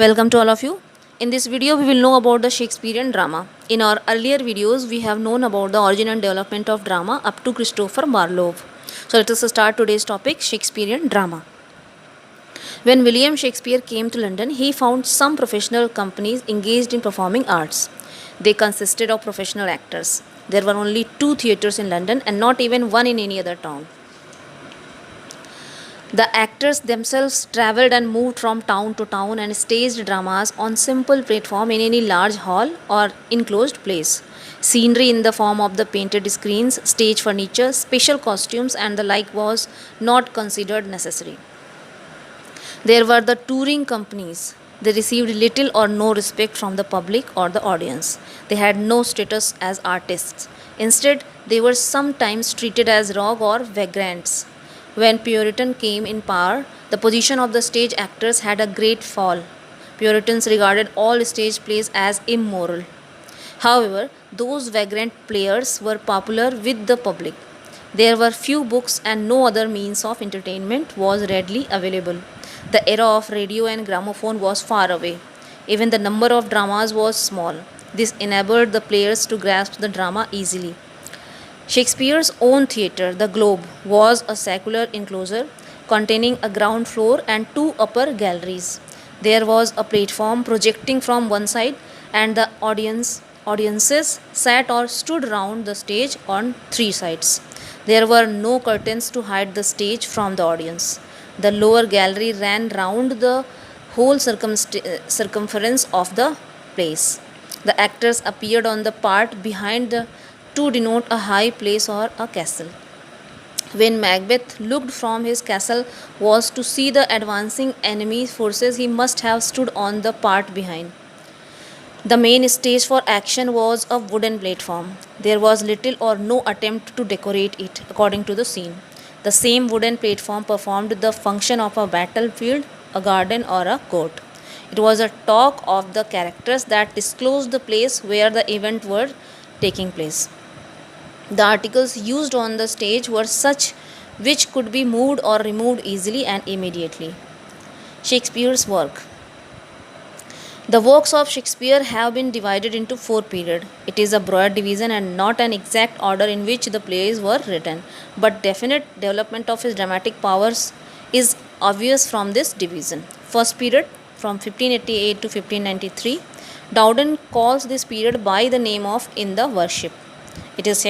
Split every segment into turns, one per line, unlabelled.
Welcome to all of you. In this video, we will know about the Shakespearean drama. In our earlier videos, we have known about the origin and development of drama up to Christopher Marlowe. So let us start today's topic, Shakespearean drama. When William Shakespeare came to London, he found some professional companies engaged in performing arts. They consisted of professional actors. There were only 2 theatres in London and not even one in any other town. The actors themselves travelled and moved from town to town and staged dramas on simple platform in any large hall or enclosed place. Scenery in the form of the painted screens, stage furniture, special costumes and the like was not considered necessary. There were the touring companies. They received little or no respect from the public or the audience. They had no status as artists. Instead, they were sometimes treated as rogue or vagrants. When Puritan came in power, the position of the stage actors had a great fall. Puritans regarded all stage plays as immoral. However, those vagrant players were popular with the public. There were few books and no other means of entertainment was readily available. The era of radio and gramophone was far away. Even the number of dramas was small. This enabled the players to grasp the drama easily. Shakespeare's own theatre, the Globe, was a circular enclosure containing a ground floor and 2 upper galleries. There was a platform projecting from one side, and the audiences sat or stood round the stage on 3 sides. There were no curtains to hide the stage from the audience. The lower gallery ran round the whole circumference of the place. The actors appeared on the part behind to denote a high place or a castle. When Macbeth looked from his castle was to see the advancing enemy forces, he must have stood on the part behind. The main stage for action was a wooden platform. There was little or no attempt to decorate it according to the scene. The same wooden platform performed the function of a battlefield, a garden, or a court. It was a talk of the characters that disclosed the place where the event were taking place. The articles used on the stage were such which could be moved or removed easily and immediately. Shakespeare's work. The works of Shakespeare have been divided into 4 periods. It is a broad division and not an exact order in which the plays were written, but definite development of his dramatic powers is obvious from this division. First period, from 1588 to 1593. Dowden calls this period by the name of In the Worship. It is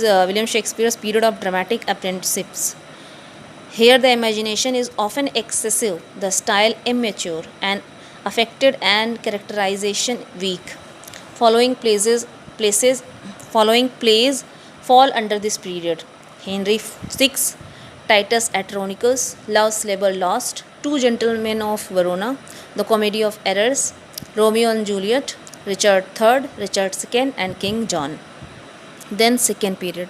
William Shakespeare's period of dramatic apprenticeships. Here the imagination is often excessive, the style immature and affected and characterization weak. Following plays fall under this period. Henry VI, Titus Andronicus, Love's Labour Lost, Two Gentlemen of Verona, The Comedy of Errors, Romeo and Juliet, Richard III, Richard II, and King John. Then second period.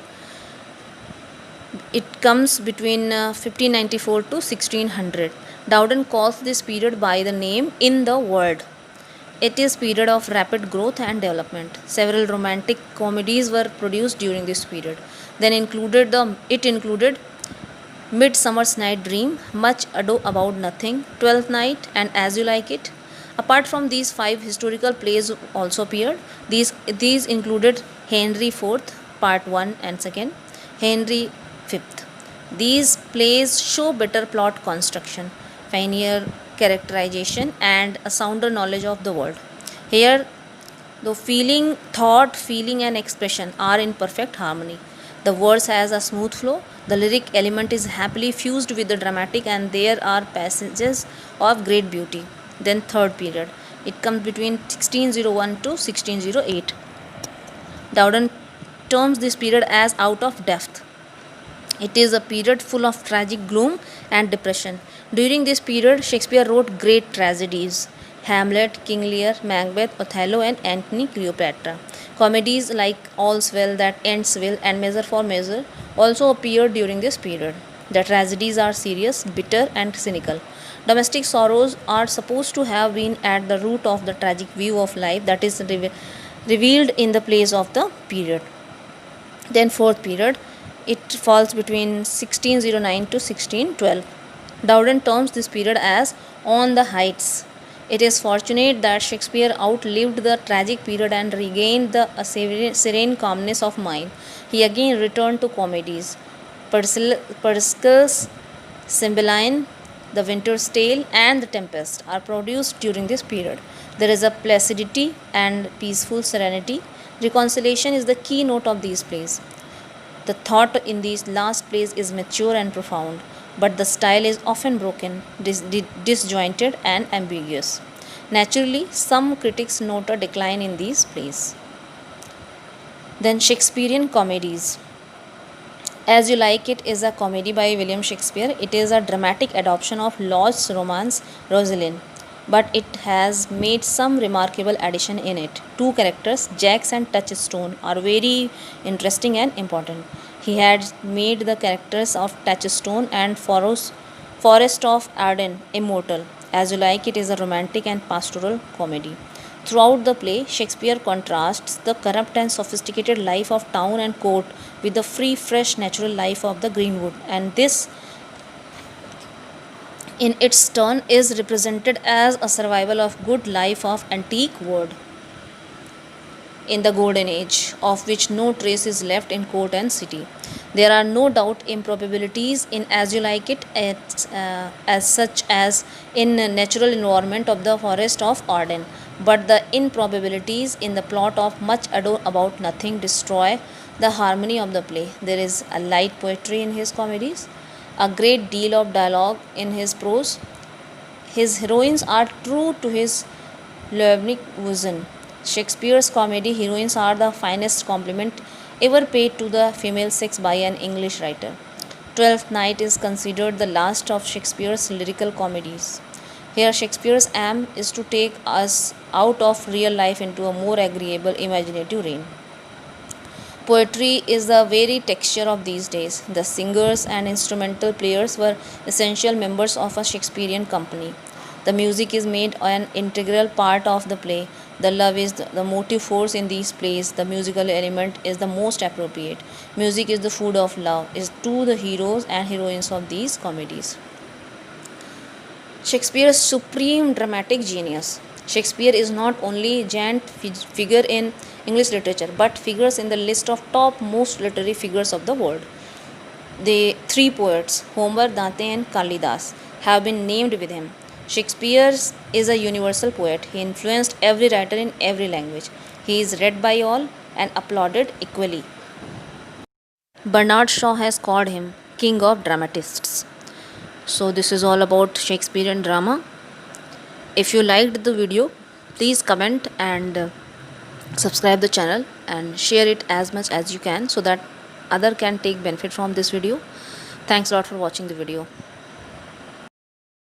It comes between 1594 to 1600. Dowden calls this period by the name In the World. It is period of rapid growth and development. Several romantic comedies were produced during this period. Then it included Midsummer's Night Dream, Much Ado About Nothing, Twelfth Night, and As You Like It. Apart from these 5 historical plays also appeared. These included Henry IV, Part 1 and 2, Henry V. These plays show better plot construction, finer characterization, and a sounder knowledge of the world. Here, the thought, feeling, and expression are in perfect harmony. The verse has a smooth flow, the lyric element is happily fused with the dramatic, and there are passages of great beauty. Then third period. It comes between 1601 to 1608. Dowden terms this period as out of depth. It is a period full of tragic gloom and depression. During this period, Shakespeare wrote great tragedies: Hamlet, King Lear, Macbeth, Othello, and Antony Cleopatra. Comedies like All's Well That Ends Well and Measure for Measure also appeared during this period. The tragedies are serious, bitter, and cynical. Domestic sorrows are supposed to have been at the root of the tragic view of life that is revealed in the plays of the period. Then fourth period, it falls between 1609 to 1612. Dowden terms this period as On the Heights. It is fortunate that Shakespeare outlived the tragic period and regained the serene calmness of mind. He again returned to comedies. Persica's Cymbeline, The Winter's Tale, and The Tempest are produced during this period. There is a placidity and peaceful serenity. Reconciliation is the keynote of these plays. The thought in these last plays is mature and profound, but the style is often broken, disjointed, and ambiguous. Naturally, some critics note a decline in these plays. Then, Shakespearean comedies. As You Like It is a comedy by William Shakespeare. It is a dramatic adaptation of Lodge's romance Rosaline, but it has made some remarkable addition in it. Two characters, Jax and Touchstone, are very interesting and important. He had made the characters of Touchstone and Forest of Arden immortal. As You Like It is a romantic and pastoral comedy. Throughout the play, Shakespeare contrasts the corrupt and sophisticated life of town and court with the free, fresh, natural life of the greenwood, and this, in its turn, is represented as a survival of good life of antique world in the golden age, of which no trace is left in court and city. There are no doubt improbabilities in As You Like It, as such as in natural environment of the forest of Arden, but the improbabilities in the plot of Much Ado About Nothing destroy the harmony of the play. There is a light poetry in his comedies, a great deal of dialogue in his prose. His heroines are true to his Leibniz vision. Shakespeare's comedy heroines are the finest compliment ever paid to the female sex by an English writer. Twelfth Night is considered the last of Shakespeare's lyrical comedies. Here, Shakespeare's aim is to take us out of real life into a more agreeable imaginative reign. Poetry is the very texture of these days. The singers and instrumental players were essential members of a Shakespearean company. The music is made an integral part of the play. The love is the motive force in these plays. The musical element is the most appropriate. Music is the food of love, is to the heroes and heroines of these comedies. Shakespeare's supreme dramatic genius. Shakespeare is not only a giant figure in English literature, but figures in the list of top most literary figures of the world. The three poets, Homer, Dante, and Kalidas, have been named with him. Shakespeare is a universal poet. He influenced every writer in every language. He is read by all and applauded equally. Bernard Shaw has called him king of dramatists. So this is all about Shakespearean drama. If you liked the video, please comment and subscribe the channel and share it as much as you can so that other can take benefit from this video. Thanks a lot for watching the video.